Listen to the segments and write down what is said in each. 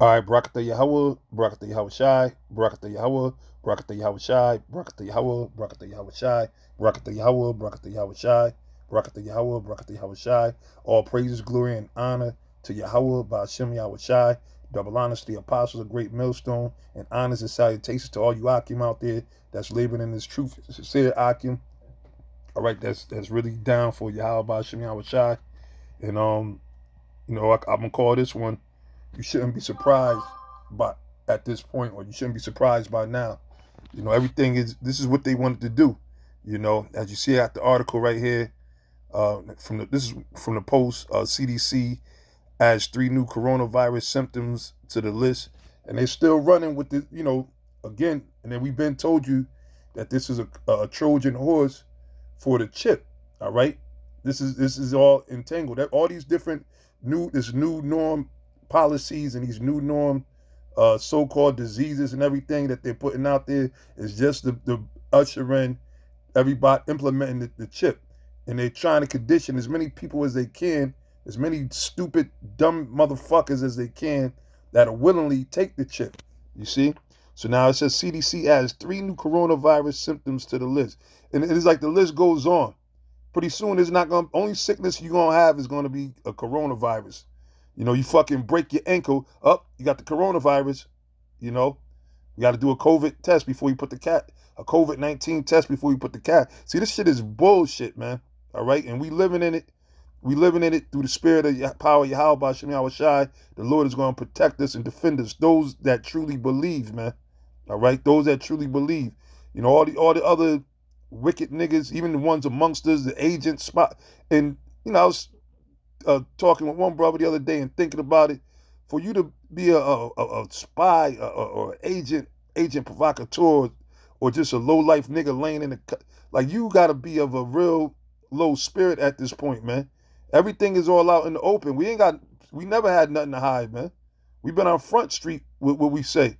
All right, Barakatah Yahweh, Barakatah Yahweh Shai, Barakatah Yahweh, Barakatah Yahweh Shai, Barakatah Yahweh, Barakatah Yahweh Shai, Barakatah Yahweh, Barakatah Yahweh Shai, Barakatah Yahweh, Barakatah Yahweh Shai. All praises, glory, and honor to Yahweh, Ba'ashem Yahweh Shai. Double honors to the apostles of Great Millstone, and honors and salutations to all you Akim out there that's laboring in this truth. Sincere Akim, all right, that's really down for Yahweh, Ba'ashem Yahweh Shai. And I'm gonna call this one, you shouldn't be surprised by at this point, or you shouldn't be surprised by now. Everything is, this is what they wanted to do. As you see at the article right here, this is from the Post. CDC adds three new coronavirus symptoms to the list, and they're still running with the, again. And then we've been told you that this is a Trojan horse for the chip. All right, this is all entangled. All these different new norm policies and these new norm so-called diseases and everything that they're putting out there is just the usher in everybody implementing the chip, and they're trying to condition as many people as they can, as many stupid dumb motherfuckers as they can that'll willingly take the chip. You see? So now it says CDC adds three new coronavirus symptoms to the list, and it is like the list goes on. Pretty soon, it's not gonna, only sickness you're gonna have is gonna be a coronavirus. You fucking break your ankle up, you got the coronavirus. You know, you got to do a COVID test before you put the cat, a COVID-19 test before you put the cat. See, this shit is bullshit, man. All right, and we living in it. We living in it through the spirit of power, Yahweh, Bashem Yahweh Shai. The Lord is going to protect us and defend us. Those that truly believe, man. All right, those that truly believe. All the other wicked niggas, even the ones amongst us, the agents, spot. And I was talking with one brother the other day and thinking about it. For you to be a spy or agent provocateur, or just a low life nigga laying in the, like, you got to be of a real low spirit at this point, man. Everything is all out in the open. We never had nothing to hide, man. We've been on Front Street with what we say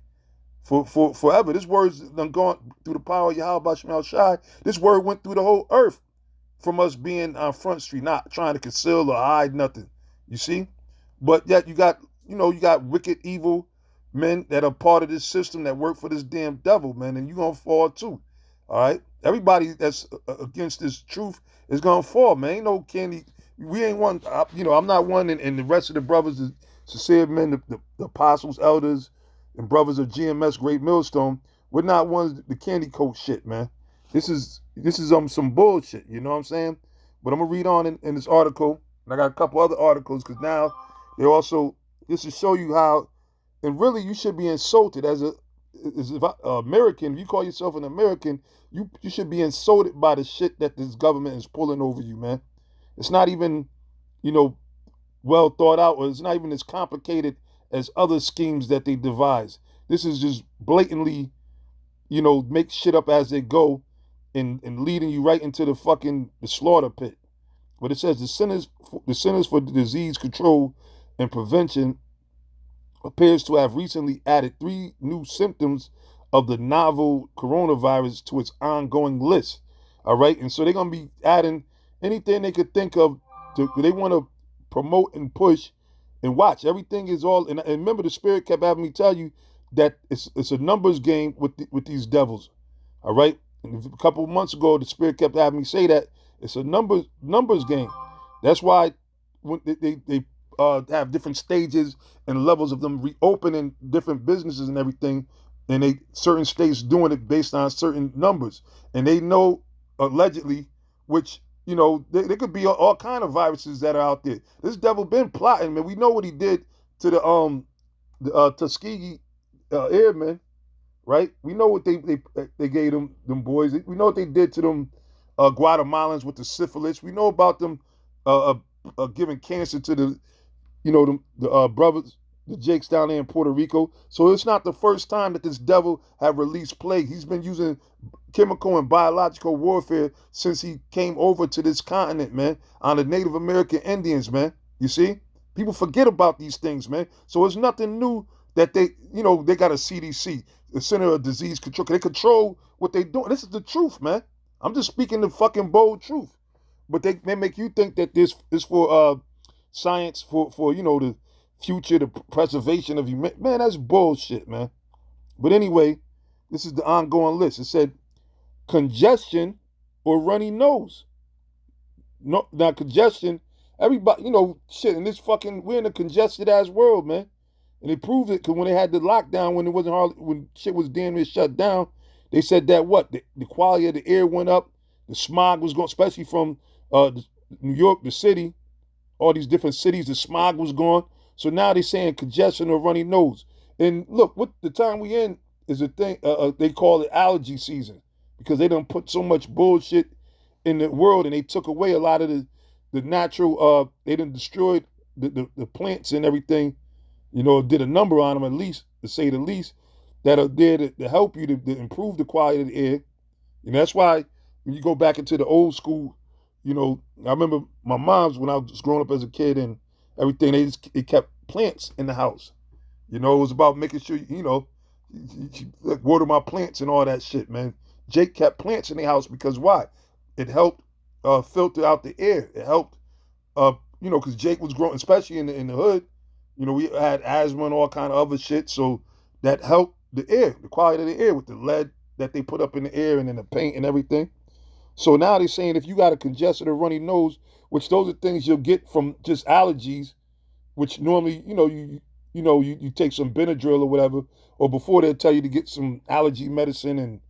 for forever. This word's done gone through the power of Yahweh Bashmal Shai. This word went through the whole earth from us being on Front Street, not trying to conceal or hide nothing. You see? But yet you got wicked, evil men that are part of this system that work for this damn devil, man, and you're going to fall too. All right? Everybody that's against this truth is going to fall, man. Ain't no candy. We ain't one, I'm not one, and the rest of the brothers, the sincere men, the apostles, elders, and brothers of GMS, Great Millstone, we're not ones, the candy coat shit, man. This is some bullshit, you know what I'm saying? But I'm gonna read on in this article, and I got a couple other articles because now they also, this to show you how, and really you should be insulted as if American. If you call yourself an American, you should be insulted by the shit that this government is pulling over you, man. It's not even, you know, well thought out, or it's not even as complicated as other schemes that they devise. This is just blatantly, make shit up as they go, and leading you right into the slaughter pit. But it says the Centers for Disease Control and Prevention appears to have recently added three new symptoms of the novel coronavirus to its ongoing list. All right, and so they're gonna be adding anything they could think of. They want to promote and push and watch. Everything is all. And remember, the Spirit kept having me tell you that it's a numbers game with these devils. All right. And a couple of months ago, the Spirit kept having me say that it's a numbers game. That's why when they have different stages and levels of them reopening different businesses and everything, and they certain states doing it based on certain numbers, and they know allegedly, which there could be all kind of viruses that are out there. This devil been plotting, man. We know what he did to the Tuskegee Airmen, right? We know what they gave them boys. We know what they did to them Guatemalans with the syphilis. We know about them giving cancer to the brothers, the Jakes down there in Puerto Rico. So it's not the first time that this devil have released plague. He's been using chemical and biological warfare since he came over to this continent, man, on the Native American Indians, man. You see? People forget about these things, man. So it's nothing new that they got a CDC, the Center of Disease Control. They control what they do. This is the truth, man. I'm just speaking the fucking bold truth. But they make you think that this is for science, for future, the preservation of humanity. Man, that's bullshit, man. But anyway, this is the ongoing list. It said congestion or runny nose. No, now congestion, everybody, shit, in this fucking, we're in a congested ass world, man. And they proved it because when they had the lockdown, when it wasn't hard, when shit was damn near shut down, they said that what? The quality of the air went up, the smog was going, especially from New York, the city, all these different cities, the smog was gone. So now they're saying congestion or runny nose. And look, what the time we in is a thing, they call it allergy season because they done put so much bullshit in the world and they took away a lot of the natural, they done destroyed the plants and everything, did a number on them at least, to say the least, that are there to help you to improve the quality of the air. That's why when you go back into the old school, I remember my mom's when I was growing up as a kid and everything, they kept plants in the house. It was about making sure, water my plants and all that shit, man. Jake kept plants in the house because why? It helped filter out the air. It helped, because Jake was growing, especially in the hood. We had asthma and all kind of other shit, so that helped the air, the quality of the air with the lead that they put up in the air and in the paint and everything. So now they're saying if you got a congested or runny nose, which those are things you'll get from just allergies, which normally, you take some Benadryl or whatever, or before they'll tell you to get some allergy medicine and,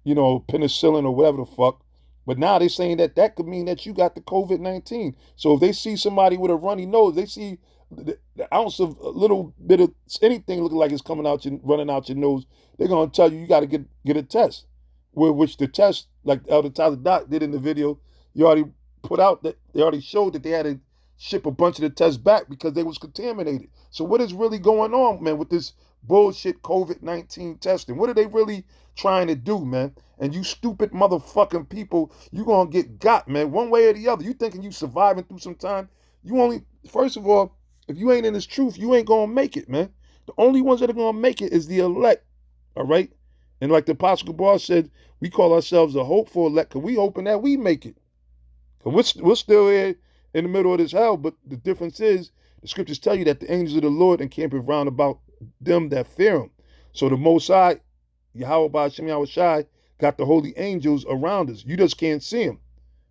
penicillin or whatever the fuck. But now they're saying that could mean that you got the COVID-19. So if they see somebody with a runny nose, they see the ounce of a little bit of anything looking like it's coming out, running out your nose, they're going to tell you got to get a test. Which the test, like Elder Tyler Doc did in the video, you already put out that they already showed that they had to ship a bunch of the tests back because they was contaminated. So what is really going on, man, with this bullshit COVID-19 testing? What are they really trying to do, man? And you stupid motherfucking people, you gonna get got, man, one way or the other. You thinking you surviving through some time? First of all, if you ain't in this truth, you ain't gonna make it, man. The only ones that are gonna make it is the elect, all right? And like the Apostle Gabar said, we call ourselves the hopeful elect because we hoping that we make it. Because we're still here in the middle of this hell, but the difference is the scriptures tell you that the angels of the Lord encamp round about them that fear him. So the Most High, Yahweh B'Shem Yahweh Shai, got the holy angels around us. You just can't see them.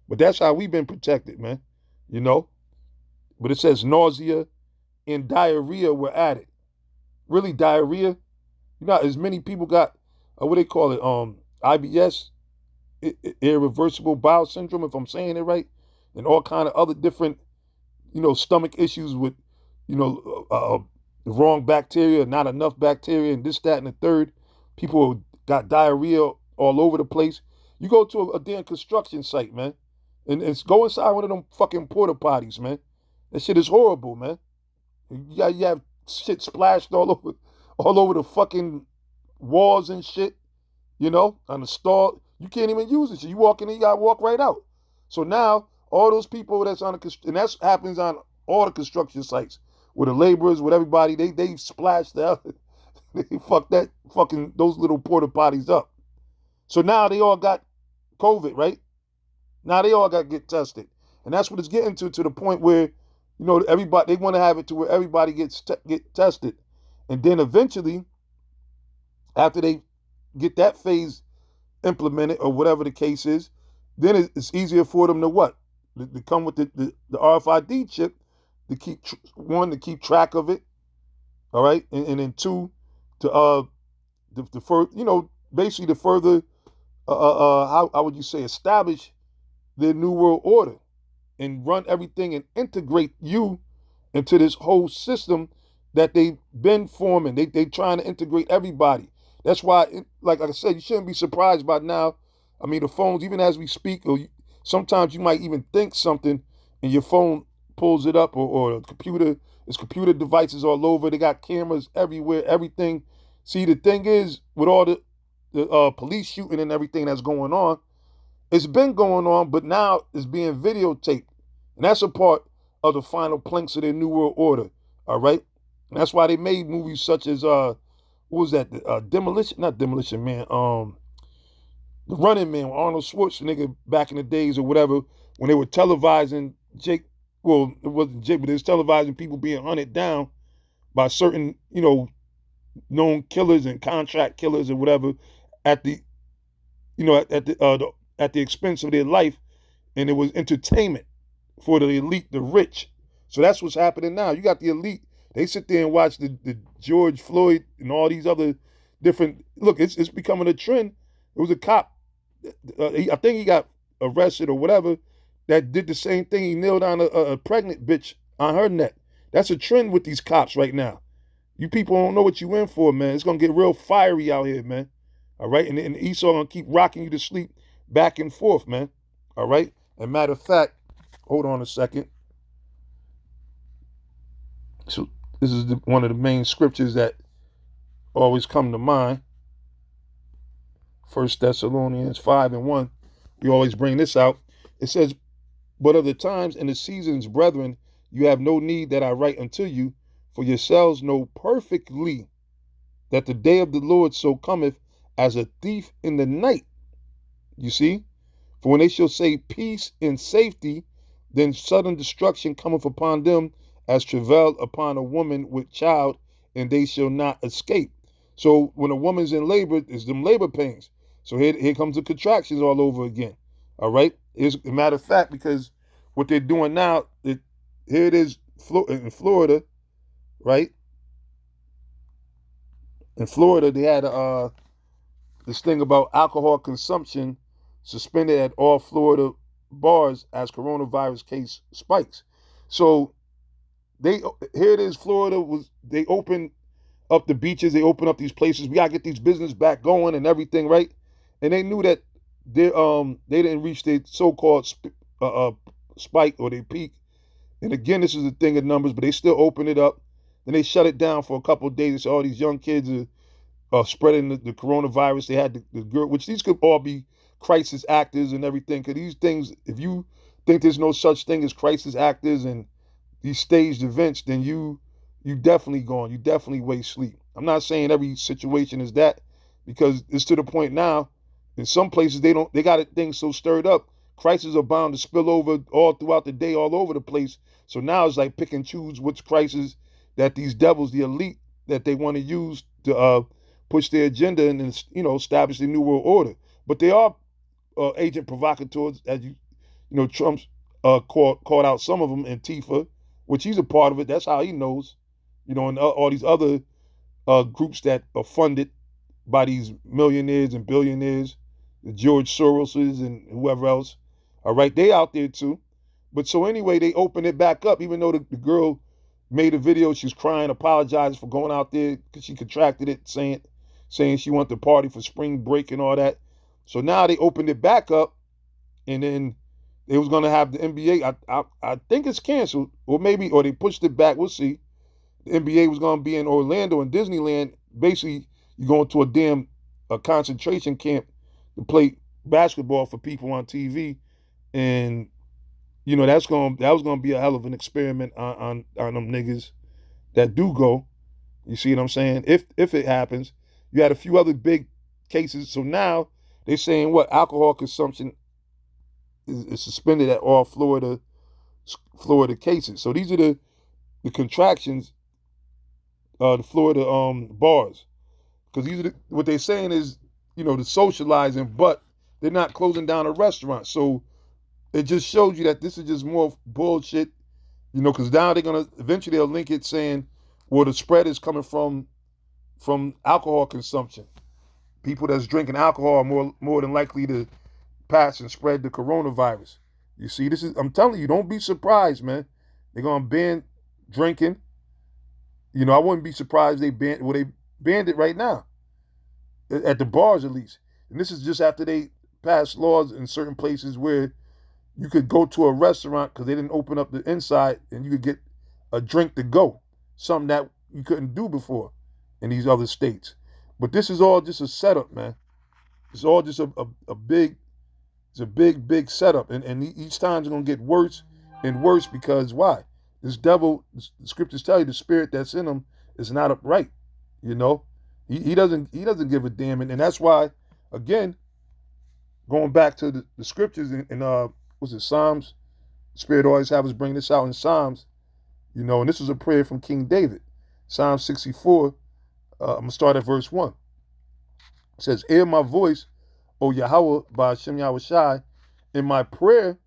But that's how we've been protected, man. But it says nausea and diarrhea were added. Really, diarrhea? As many people got, what they call it, IBS, irreversible bowel syndrome, if I'm saying it right, and all kind of other different, stomach issues with, wrong bacteria, not enough bacteria, and this, that, and the third. People got diarrhea all over the place. You go to a damn construction site, man, and go inside one of them fucking porta potties, man. That shit is horrible, man. You have shit splashed all over the fucking walls and shit, on the stall. You can't even use it. So you walk in and you gotta walk right out. So now all those people that's on and that happens on all the construction sites with the laborers, with everybody, they splashed out. They those little porta potties up. So now they all got COVID, right? Now they all got to get tested, and that's what it's getting to the point where, everybody, they want to have it to where everybody get tested, and then eventually, after they get that phase implemented or whatever the case is, then it's easier for them to what? To come with the RFID chip to keep track of it, all right, and then two, to basically to further how would you say, establish their new world order and run everything and integrate you into this whole system that they've been forming. They trying to integrate everybody. That's why, like I said, you shouldn't be surprised by now. I mean, the phones, even as we speak, sometimes you might even think something and your phone pulls it up, or a computer, there's computer devices all over. They got cameras everywhere, everything. See, the thing is, with all the police shooting and everything that's going on, it's been going on, but now it's being videotaped. And that's a part of the final planks of their New World Order, all right? And that's why they made movies such as, what was that? Not Demolition Man, The Running Man with Arnold Schwarzenegger back in the days or whatever, when they were televising it wasn't Jake, but they was televising people being hunted down. by certain, known killers and contract killers or whatever at the, at the expense of their life, and it was entertainment for the elite, the rich. So that's what's happening now. You got the elite. They sit there and watch the George Floyd and all these other different. Look, it's becoming a trend. It was a cop. I think he got arrested or whatever that did the same thing. He nailed down a pregnant bitch on her neck. That's a trend with these cops right now. You people don't know what you in for, man. It's gonna get real fiery out here, man. All right, and Esau gonna keep rocking you to sleep back and forth, man. All right. And matter of fact, hold on a second. So this is one of the main scriptures that always come to mind. 1 Thessalonians 5:1. We always bring this out. It says, "But of the times and the seasons, brethren, you have no need that I write unto you, for yourselves know perfectly that the day of the Lord so cometh as a thief in the night." You see? "For when they shall say peace and safety, then sudden destruction cometh upon them as travail upon a woman with child, and they shall not escape." So when a woman's in labor, it's them labor pains. So here comes the contractions all over again. All right? It's a matter of fact, because what they're doing now, here it is in Florida, right? In Florida, they had this thing about alcohol consumption suspended at all Florida bars as coronavirus case spikes. So here it is, Florida they opened up the beaches, they opened up these places. We gotta get these business back going and everything, right? And they knew that they didn't reach their so-called spike or their peak. And again, this is a thing of numbers, but they still open it up. Then they shut it down for a couple of days. So all these young kids are spreading the coronavirus. They had the girl, which these could all be crisis actors and everything. Because these things, if you think there's no such thing as crisis actors and these staged events, then you definitely gone. You definitely waste sleep. I'm not saying every situation is that, because it's to the point now. In some places they got things so stirred up. Crises are bound to spill over all throughout the day, all over the place. So now it's like pick and choose which crisis that these devils, the elite, that they want to use to push their agenda and establish the new world order. But they are agent provocateurs, as Trump's called out some of them, Antifa, which he's a part of it. That's how he knows, and all these other groups that are funded by these millionaires and billionaires, the George Soroses and whoever else. All right, they out there too. But so anyway, they open it back up, even though the girl made a video. She's crying, apologizing for going out there because she contracted it, saying she wanted to party for spring break and all that. So now they opened it back up, and then they was going to have the NBA. I think it's canceled, or they pushed it back. We'll see. The NBA was going to be in Orlando and Disneyland. Basically, you're going to a concentration camp to play basketball for people on TV, and that was going to be a hell of an experiment on them niggas that do go. You see what I'm saying? If it happens, you had a few other big cases. So now they're saying alcohol consumption is suspended at all Florida cases. So these are the contractions, the Florida bars, because these are what they're saying is the socializing, but they're not closing down a restaurant. So it just shows you that this is just more bullshit, because now eventually they'll link it saying, well, the spread is coming from alcohol consumption. People that's drinking alcohol are more than likely to pass and spread the coronavirus. You see, I'm telling you, don't be surprised, man. They're going to ban drinking. I wouldn't be surprised they banned it right now, at the bars at least. And this is just after they passed laws in certain places where you could go to a restaurant because they didn't open up the inside and you could get a drink to go, something that you couldn't do before in these other states. But this is all just a setup, man. It's all just a big setup. And each time it's going to get worse and worse, because why? This devil, the scriptures tell you, the spirit that's in him is not upright. He doesn't give a damn. And that's why, again, going back to the scriptures in was it Psalms? The Spirit always have us bring this out in Psalms, and this was a prayer from King David. Psalm 64, I'm going to start at verse 1. It says, hear my voice, O Yahweh, by Hashem Yahweh Shai. In my prayer,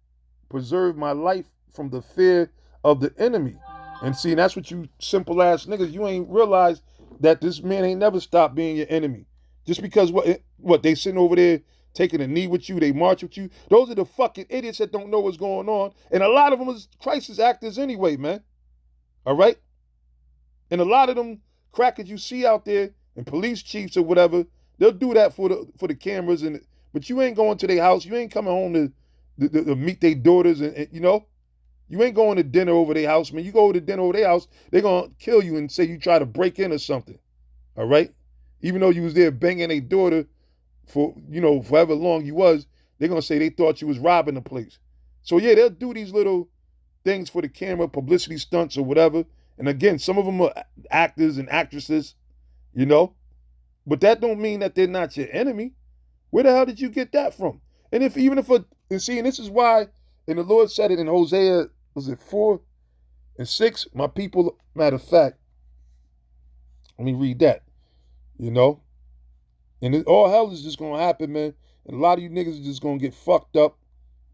preserve my life from the fear of the enemy. And see, that's what you simple ass niggas, you ain't realize that this man ain't never stopped being your enemy. Just because what they sitting over there taking a knee with you, they march with you. Those are the fucking idiots that don't know what's going on. And a lot of them is crisis actors anyway, man. All right? And a lot of them crackers you see out there and police chiefs or whatever, they'll do that for the cameras, but you ain't going to their house. You ain't coming home to meet their daughters, and you know, you ain't going to dinner over their house, man. You go to dinner over their house, they're gonna kill you and say you try to break in or something. All right, even though you was there banging a daughter for for however long you was, they're gonna say they thought you was robbing the place. So yeah, they'll do these little things for the camera, publicity stunts or whatever. And again, some of them are actors and actresses, but that don't mean that they're not your enemy. Where the hell did you get that from? And and this is why, and the Lord said it in Hosea, was it 4:6? My people, matter of fact, let me read that, and all hell is just gonna happen, man. And a lot of you niggas are just gonna get fucked up.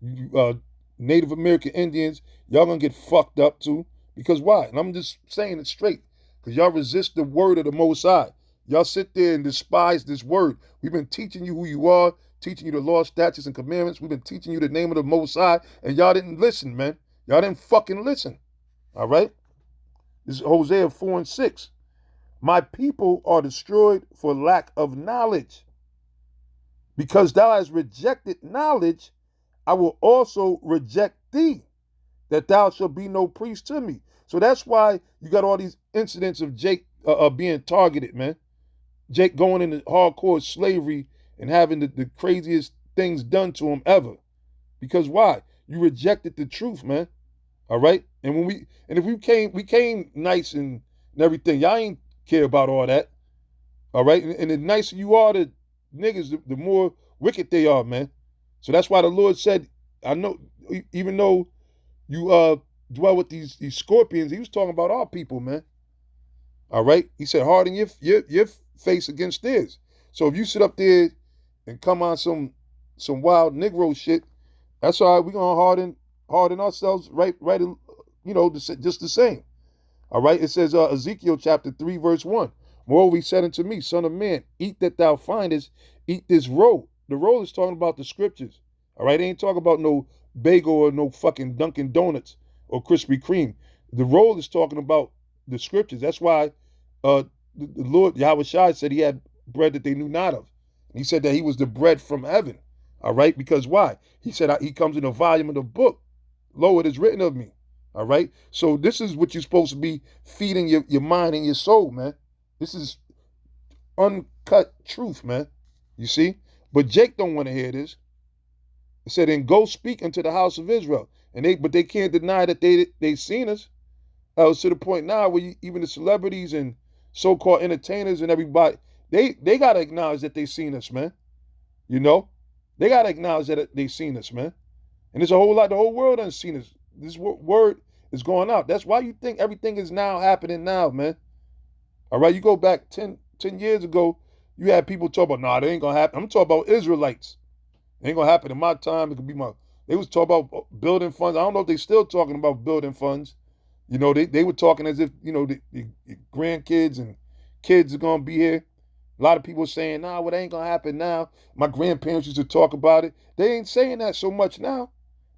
You, Native American Indians, y'all gonna get fucked up too. Because why? And I'm just saying it straight. Because y'all resist the word of the Most High. Y'all sit there and despise this word. We've been teaching you who you are, teaching you the law, statutes, and commandments. We've been teaching you the name of the Most High, and y'all didn't listen, man. Y'all didn't fucking listen. All right? This is Hosea 4:6. My people are destroyed for lack of knowledge. Because thou hast rejected knowledge, I will also reject thee, that thou shalt be no priest to me. So that's why you got all these incidents of Jake being targeted, man. Jake going into hardcore slavery and having the craziest things done to him ever. Because why? You rejected the truth, man. All right? And if we came nice and everything. Y'all ain't care about all that. All right? And the nicer you are to niggas, the more wicked they are, man. So that's why the Lord said, I know, even though you dwell with these scorpions, he was talking about our people, man. All right? He said, harden your face against theirs. So if you sit up there and come on some wild Negro shit, that's all right. We're gonna harden ourselves right, just the same. All right? It says Ezekiel chapter 3, verse 1. Moreover, he said unto me, son of man, eat that thou findest, eat this roll. The roll is talking about the scriptures. All right? It ain't talking about no bagel or no fucking Dunkin' Donuts or Krispy Kreme. The roll is talking about the scriptures. That's why the Lord Yahweh Shai said he had bread that they knew not of. And he said that he was the bread from heaven. All right? Because why? He said he comes in a volume of the book. Lo, it is written of me. All right? So this is what you're supposed to be feeding your mind and your soul, man. This is uncut truth, man. You see? But Jake don't want to hear this. It said, and go speak unto the house of Israel. But they can't deny that they seen us. It's to the point now where even the celebrities and so-called entertainers and everybody, they got to acknowledge that they seen us, man. They got to acknowledge that they seen us, man. And there's a whole lot, the whole world hasn't seen us. This word is going out. That's why you think everything is now happening now, man. All right, you go back 10 years ago, you had people talk about, nah, they ain't going to happen. I'm talking about Israelites. It ain't going to happen in my time. It could be they was talking about building funds. I don't know if they still talking about building funds. They were talking as if, the grandkids and kids are going to be here. A lot of people saying, nah, well, it ain't going to happen now. My grandparents used to talk about it. They ain't saying that so much now.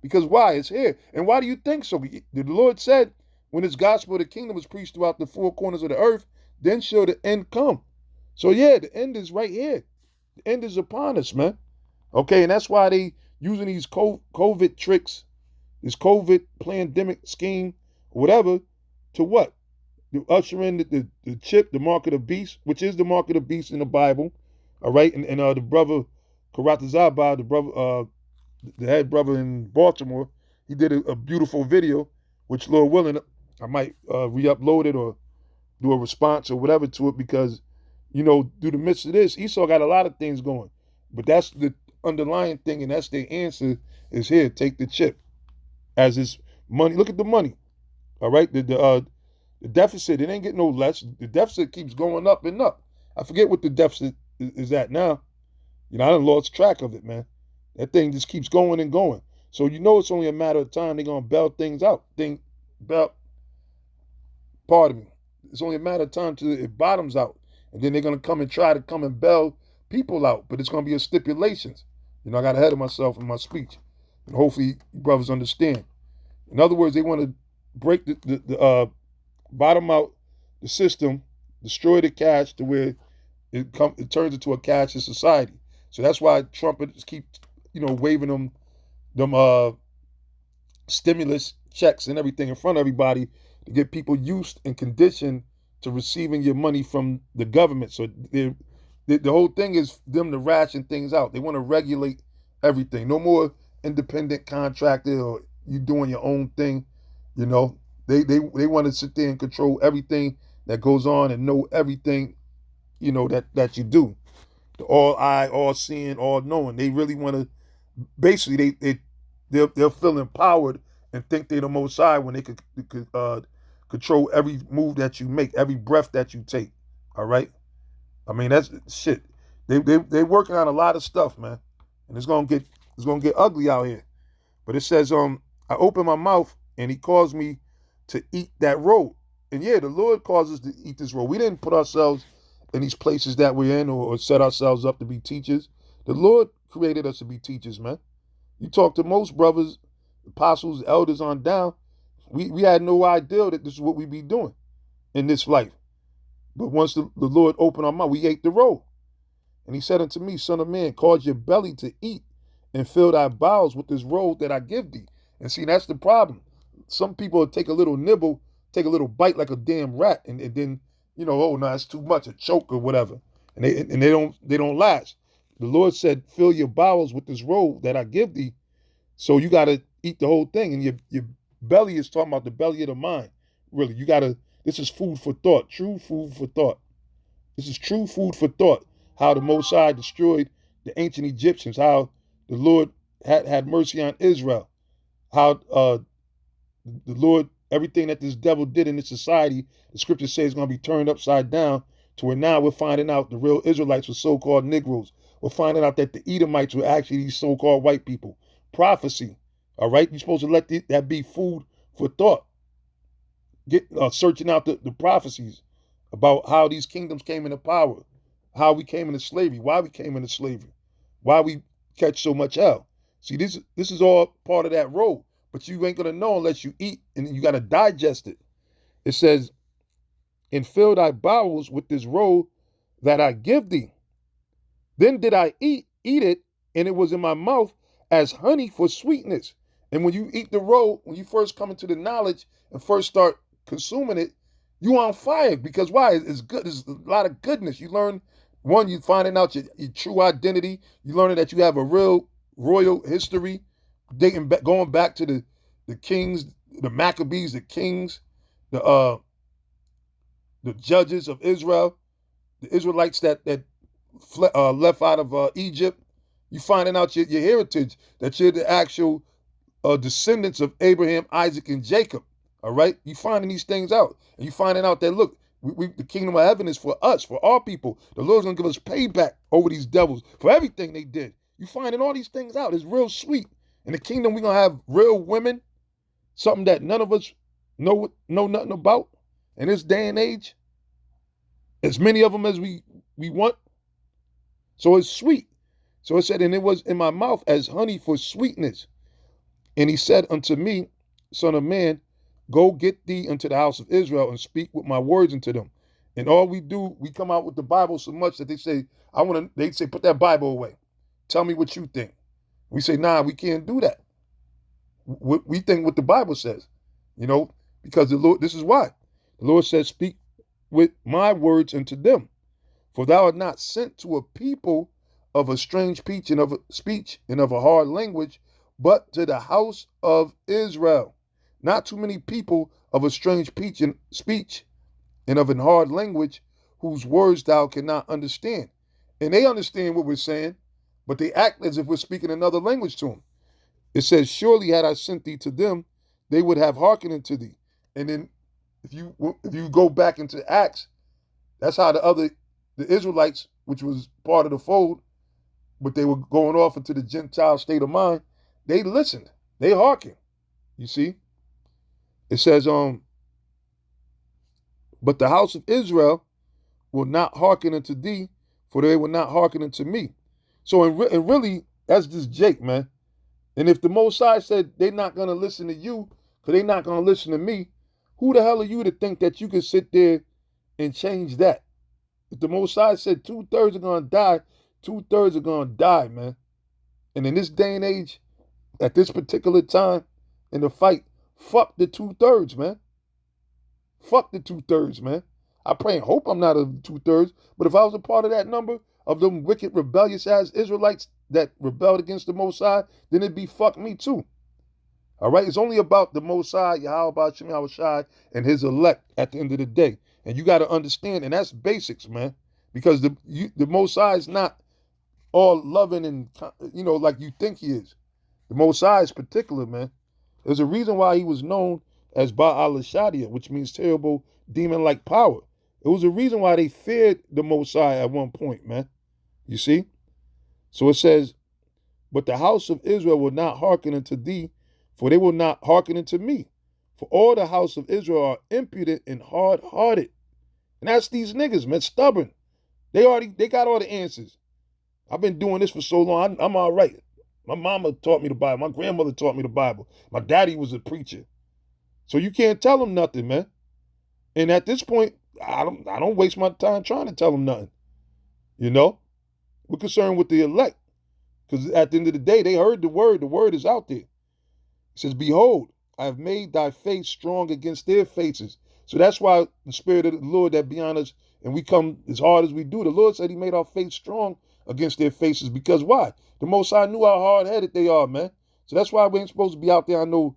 Because why? It's here. And why do you think so? The Lord said, when his gospel of the kingdom was preached throughout the four corners of the earth, then shall the end come. So yeah, the end is right here. The end is upon us, man. Okay, and that's why they using these COVID tricks, this COVID pandemic scheme, whatever, to what? To usher in the chip, the mark of the beast, which is the mark of the beast in the Bible. All right, and the brother Karatazaba, the brother, the head brother in Baltimore, he did a beautiful video, which Lord willing, I might re-upload it or do a response or whatever to it, because, through the midst of this, Esau got a lot of things going. But that's the underlying thing, and that's their answer is here, take the chip. As his money, look at the money. All right, the The deficit, it ain't getting no less. The deficit keeps going up and up. I forget what the deficit is at now. I done lost track of it, man. That thing just keeps going and going. So it's only a matter of time they're gonna bail things out. Pardon me. It's only a matter of time till it bottoms out, and then they're gonna try to come and bail people out. But it's gonna be a stipulations. I got ahead of myself in my speech, and hopefully you brothers understand. In other words, they want to break the bottom out the system, destroy the cash to where it turns into a cashless society. So that's why Trump keeps waving them stimulus checks and everything in front of everybody to get people used and conditioned to receiving your money from the government. So the whole thing is them to ration things out. They want to regulate everything. No more independent contractor or you doing your own thing. They want to sit there and control everything that goes on and know everything that you do. The all eye, all seeing, all knowing. They really want to. Basically, they'll feel empowered and think they're the most high when they could control every move that you make, every breath that you take. All right. I mean, that's shit. They working on a lot of stuff, man, and it's gonna get ugly out here. But it says, I open my mouth and he caused me to eat that road. And yeah, the Lord caused us to eat this road. We didn't put ourselves in these places that we're in or set ourselves up to be teachers. The Lord created us to be teachers, man. You talk to most brothers, apostles, elders on down, we had no idea that this is what we be doing in this life. But once the Lord opened our mouth, we ate the road. And he said unto me, Son of man, cause your belly to eat and fill thy bowels with this road that I give thee. And see, that's the problem. Some people will take a little nibble, take a little bite like a damn rat, and then, oh no, that's too much, a choke or whatever. And they don't last. The Lord said, fill your bowels with this road that I give thee. So you gotta eat the whole thing. And your belly is talking about the belly of the mind. Really, this is food for thought, true food for thought. This is true food for thought. How the Most High destroyed the ancient Egyptians, how the Lord had mercy on Israel, how the Lord, everything that this devil did in this society, the scripture says is going to be turned upside down to where now we're finding out the real Israelites were so-called Negroes. We're finding out that the Edomites were actually these so-called white people. Prophecy, all right? You're supposed to let that be food for thought. Get searching out the prophecies about how these kingdoms came into power, how we came into slavery, why we came into slavery, why we catch so much hell. See, this is all part of that road, but you ain't gonna know unless you eat, and you gotta digest it. It says, and fill thy bowels with this roll that I give thee. Then did I eat it, and it was in my mouth as honey for sweetness. And when you eat the roll, when you first come into the knowledge and first start consuming it, you on fire, because why? It's good. There's a lot of goodness. You learn, one, you finding out your true identity. You learning that you have a real royal history, going back to the kings, the Maccabees, the kings, the judges of Israel, the Israelites that left out of Egypt. You finding out your heritage, that you're the actual descendants of Abraham, Isaac, and Jacob. All right, you finding these things out, and you finding out that look, the kingdom of heaven is for us, for our people. The Lord's gonna give us payback over these devils for everything they did. You finding all these things out. It's real sweet. In the kingdom, we're gonna have real women, something that none of us know nothing about in this day and age. As many of them as we want. So it's sweet. So it said, and it was in my mouth as honey for sweetness. And he said unto me, Son of man, go get thee unto the house of Israel and speak with my words unto them. And all we do, we come out with the Bible so much that they say, they say, put that Bible away. Tell me what you think. We say, nah, we can't do that. We think what the Bible says, because the Lord, this is why. The Lord says, speak with my words unto them. For thou art not sent to a people of a strange speech and of a hard language, but to the house of Israel. Not too many people of a strange speech and of an hard language whose words thou cannot understand. And they understand what we're saying, but they act as if we're speaking another language to them. It says, surely had I sent thee to them, they would have hearkened unto thee. And then if you go back into Acts, that's how the Israelites, which was part of the fold, but they were going off into the Gentile state of mind, they listened. They hearkened. You see? It says, but the house of Israel will not hearken unto thee, for they will not hearken unto me. So, and really, that's just Jake, man. And if the Most High said they're not going to listen to you, because they're not going to listen to me, who the hell are you to think that you can sit there and change that? If the Most High said 2/3 are going to die, 2/3 are going to die, man. And in this day and age, at this particular time in the fight, fuck the 2/3, man. Fuck the 2/3, man. I pray and hope I'm not a 2/3, but if I was a part of that number of them wicked, rebellious ass Israelites that rebelled against the Most High, then it'd be fuck me too. All right? It's only about the Most High, Yahweh Shem Yahushai, and his elect at the end of the day. And you got to understand, and that's basics, man, because the Most High is not all loving and, like you think he is. The Most High is particular, man. There's a reason why he was known as Baal Shadia, which means terrible demon-like power. It was a reason why they feared the Most High at one point, man. You see? So it says, but the house of Israel will not hearken unto thee, for they will not hearken unto me. For all the house of Israel are impudent and hard-hearted. And that's these niggas, man, stubborn. They got all the answers. I've been doing this for so long, I'm all right. My mama taught me the Bible. My grandmother taught me the Bible. My daddy was a preacher. So you can't tell them nothing, man. And at this point, I don't waste my time trying to tell them nothing. You know? We're concerned with the elect. Because at the end of the day, they heard the word. The word is out there. It says, behold, I have made thy face strong against their faces. So that's why the Spirit of the Lord that be on us, and we come as hard as we do, the Lord said he made our face strong against their faces. Because why? The Most High knew how hard-headed they are, man. So that's why we ain't supposed to be out there on no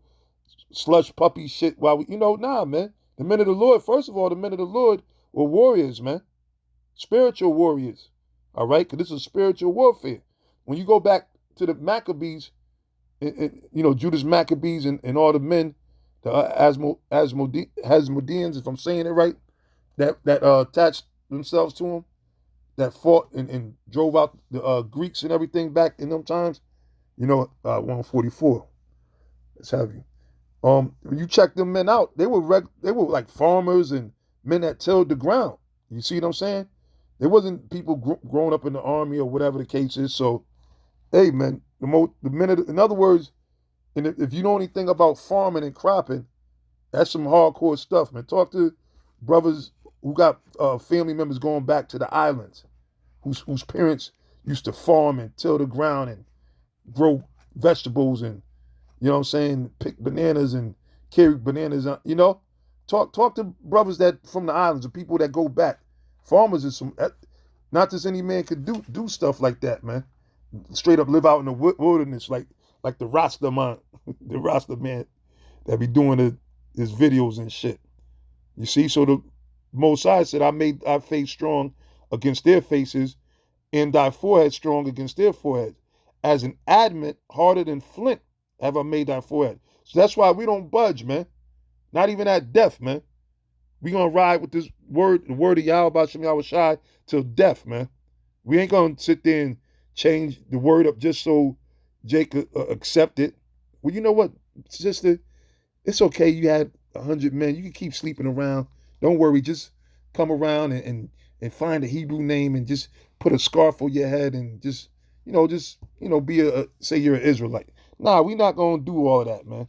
slush puppy shit while we, nah, man. The men of the Lord, first of all, the men of the Lord were warriors, man. Spiritual warriors. All right? Because this is spiritual warfare. When you go back to the Maccabees, Judas Maccabees and all the men, the Hasmodeans, if I'm saying it right, that attached themselves to him, that fought and drove out the Greeks and everything back in them times, 144. Let's have you. When you check them men out, they were like farmers and men that tilled the ground. You see what I'm saying? There wasn't people growing up in the army or whatever the case is. So, hey, man, in other words, and if you know anything about farming and cropping, that's some hardcore stuff, man. Talk to brothers who got family members going back to the islands, whose parents used to farm and till the ground and grow vegetables and, pick bananas and carry bananas, Talk to brothers that from the islands, or people that go back. Farmers is not just any man could do stuff like that, man. Straight up live out in the wilderness like the Rasta man, the Rasta man that be doing his videos and shit. You see, so the Most High said, I made thy face strong against their faces, and thy forehead strong against their foreheads. As an adamant harder than flint have I made thy forehead. So that's why we don't budge, man. Not even at death, man. We gonna ride with this word, the word of Yahweh Shem Yahushai, till death, man. We ain't gonna sit there and change the word up just so Jake accept it. Well, you know what, sister? It's okay. You had 100 men. You can keep sleeping around. Don't worry. Just come around and find a Hebrew name and just put a scarf on your head and just be say you're an Israelite. Nah, we not gonna do all that, man.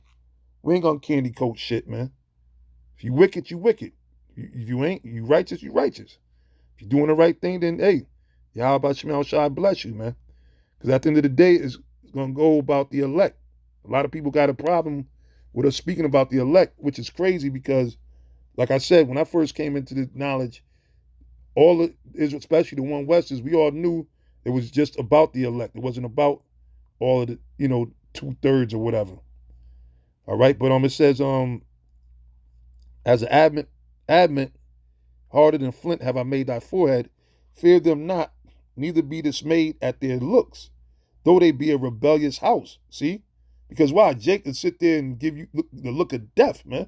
We ain't gonna candy coat shit, man. If you wicked, you wicked. If you ain't, you righteous, you righteous. If you're doing the right thing, then hey, Yahweh Shem Shai bless you, man. Because at the end of the day, it's gonna go about the elect. A lot of people got a problem with us speaking about the elect, which is crazy because, like I said, when I first came into the knowledge, all of Israel, especially the one Westers, we all knew it was just about the elect. It wasn't about all of the, 2/3 or whatever. All right, but it says, as an adamant harder than flint have I made thy forehead. Fear them not, neither be dismayed at their looks, though they be a rebellious house. See? Because why? Jake could sit there and give you the look of death, man.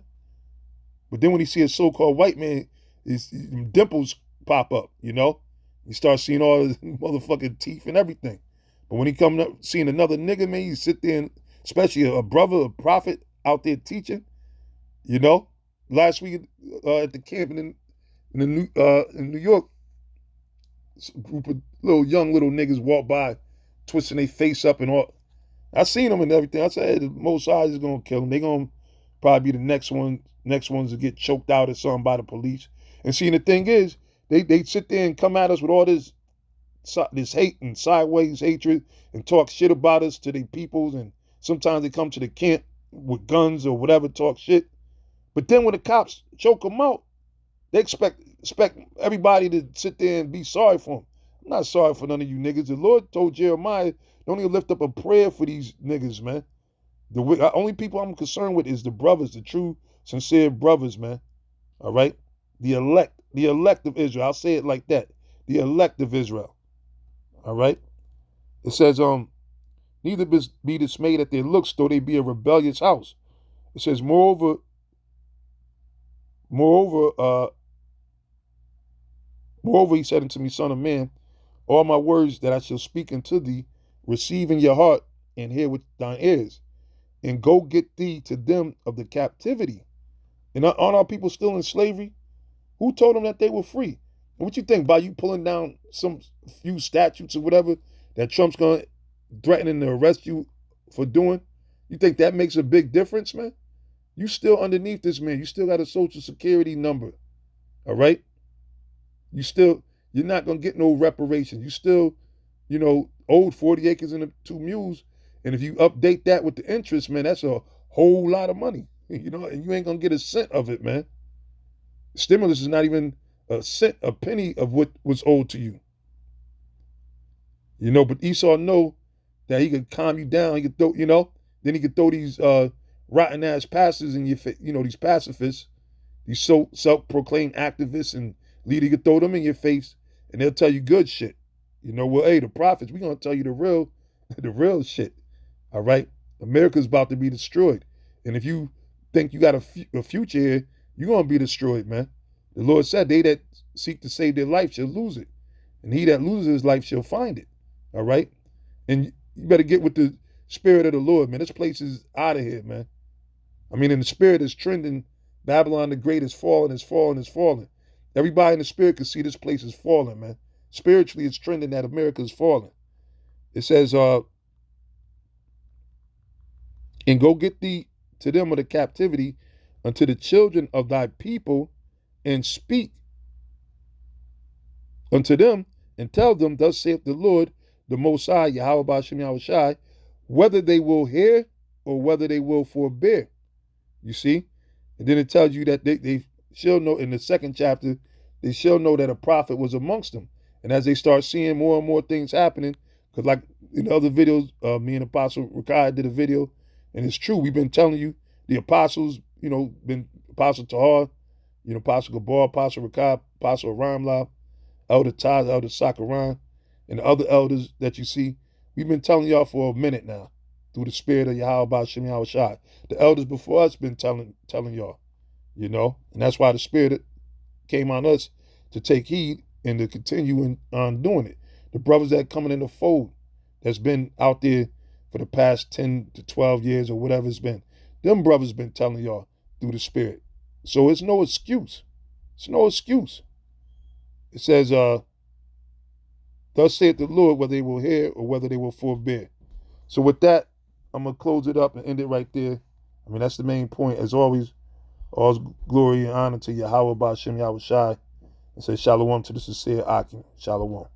But then when he see a so-called white man, his dimples pop up, you know? You start seeing all his motherfucking teeth and everything. But when he come up seeing another nigga, man, you sit there and, especially a brother, a prophet out there teaching, you know? Last week at the camp in New York, a group of young little niggas walk by, twisting their face up and all. I seen them and everything. I said, hey, the Most High is gonna kill them. They gonna probably be the next ones to get choked out or something by the police. And see, the thing is, they sit there and come at us with all this hate and sideways hatred and talk shit about us to their peoples. And sometimes they come to the camp with guns or whatever, talk shit. But then when the cops choke them out, they expect everybody to sit there and be sorry for them. I'm not sorry for none of you niggas. The Lord told Jeremiah, don't even lift up a prayer for these niggas, man. The only people I'm concerned with is the brothers, the true, sincere brothers, man. All right? The elect of Israel. I'll say it like that. The elect of Israel. All right? It says, neither be dismayed at their looks, though they be a rebellious house. It says, moreover, he said unto me, son of man, all my words that I shall speak unto thee, receive in your heart and hear with thine ears, and go get thee to them of the captivity. And aren't our people still in slavery? Who told them that they were free? And what you think, by you pulling down some few statutes or whatever that Trump's going to threatening to arrest you for doing, you think that makes a big difference, man? You still underneath this man. You still got a social security number, all right? You're not going to get no reparations. You still, owed 40 acres and 2 mules. And if you update that with the interest, man, that's a whole lot of money, and you ain't going to get a cent of it, man. Stimulus is not even a penny of what was owed to you. But Esau know that he could calm you down. He could throw, then he could throw these rotten ass pastors in your face, these pacifists, these self-proclaimed activists and leaders. He could throw them in your face and they'll tell you good shit. Well, hey, the prophets, we're going to tell you the real shit. All right? America's about to be destroyed. And if you think you got a future here, you're going to be destroyed, man. The Lord said, they that seek to save their life shall lose it. And he that loses his life shall find it. All right? And you better get with the spirit of the Lord, man. This place is out of here, man. I mean, and the spirit is trending. Babylon the Great is falling, is falling, is falling. Everybody in the spirit can see this place is falling, man. Spiritually, it's trending that America is falling. It says, and go get thee to them of the captivity unto the children of thy people, and speak unto them, and tell them, thus saith the Lord, the Most High, Yahweh Ba'ashem Yahweh Shai, whether they will hear or whether they will forbear. You see? And then it tells you that they shall know, in the 2nd chapter, they shall know that a prophet was amongst them. And as they start seeing more and more things happening, because like in the other videos, me and Apostle Rakai did a video, and it's true, we've been telling you, the apostles, been Apostle Tahar, Apostle Gabar, Apostle Rakai, Apostle Ramla, Elder Taz, Elder Sakaran, and the other elders that you see, we've been telling y'all for a minute now, through the spirit of Yahweh Ba'ashem Yahweh Shai. The elders before us been telling y'all, and that's why the spirit came on us to take heed and to continue on doing it. The brothers that coming in the fold, that's been out there for the past 10 to 12 years or whatever it's been, them brothers been telling y'all through the spirit. So it's no excuse. It's no excuse. It says, thus saith the Lord, whether they will hear or whether they will forbear. So with that, I'm going to close it up and end it right there. I mean, that's the main point. As always, all glory and honor to Yahweh Ba'ashem Yahweh Shai. And say shalom to the sincere Akim. Shalom.